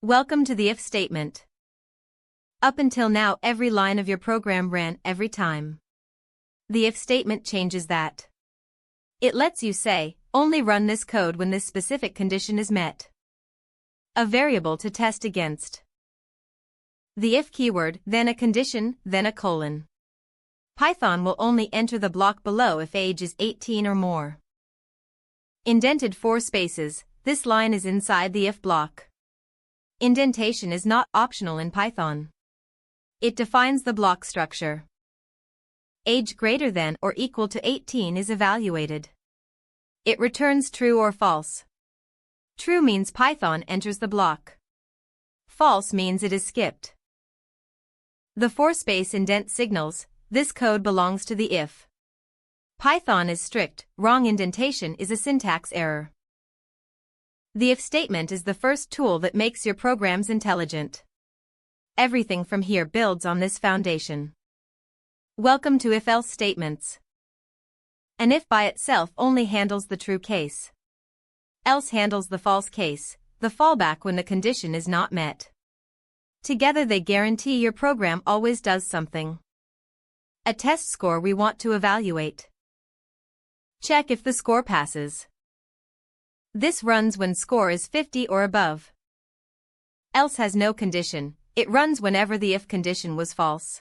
Welcome to the if statement. Up until now, every line of your program ran every time. The if statement changes that. It lets you say, only run this code when this specific condition is met. A variable to test against. The if keyword, then a condition, then a colon. Python will only enter the block below if age is 18 or more. Indented 4 spaces, this line is inside the if block. Indentation is not optional in Python. It defines the block structure. Age greater than or equal to 18 is evaluated. It returns true or false. True means Python enters the block. False means it is skipped. The 4-space indent signals, this code belongs to the if. Python is strict, wrong indentation is a syntax error. The if statement is the first tool that makes your programs intelligent. Everything from here builds on this foundation. Welcome to if-else statements. An if by itself only handles the true case. Else handles the false case, the fallback when the condition is not met. Together they guarantee your program always does something. A test score we want to evaluate. Check if the score passes. This runs when score is 50 or above. Else has no condition, it runs whenever the if condition was false.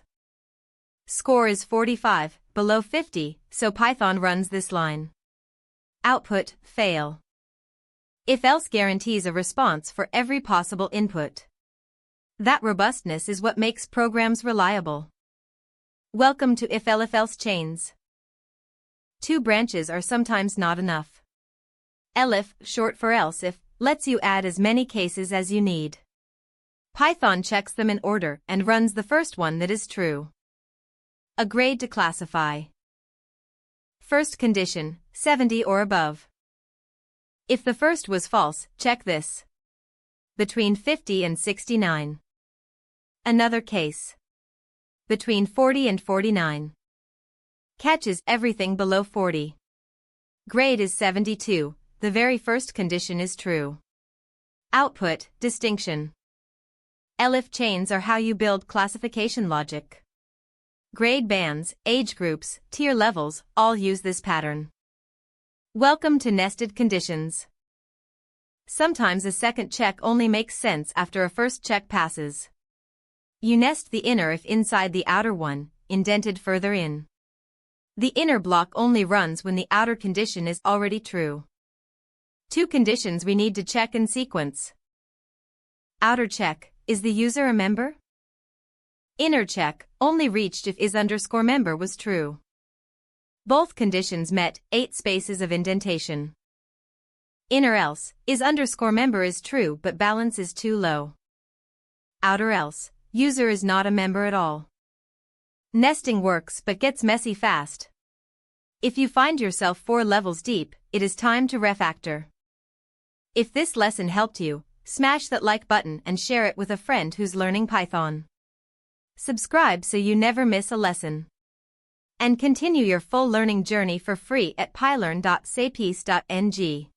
Score is 45, below 50, so Python runs this line. Output, fail. If-else guarantees a response for every possible input. That robustness is what makes programs reliable. Welcome to if-elif-else chains. 2 branches are sometimes not enough. Elif, short for else if, lets you add as many cases as you need. Python checks them in order and runs the first one that is true. A grade to classify. First condition, 70 or above. If the first was false, check this. Between 50 and 69. Another case. Between 40 and 49. Catches everything below 40. Grade is 72. The very first condition is true. Output, distinction. Elif chains are how you build classification logic. Grade bands, age groups, tier levels, all use this pattern. Welcome to nested conditions. Sometimes a second check only makes sense after a first check passes. You nest the inner if inside the outer one, indented further in. The inner block only runs when the outer condition is already true. 2 conditions we need to check in sequence. Outer check, is the user a member? Inner check, only reached if is_member was true. Both conditions met, 8 spaces of indentation. Inner else, is_member is true but balance is too low. Outer else, user is not a member at all. Nesting works but gets messy fast. If you find yourself 4 levels deep, it is time to refactor. If this lesson helped you, smash that like button and share it with a friend who's learning Python. Subscribe so you never miss a lesson. And continue your full learning journey for free at pylearn.saypeace.ng.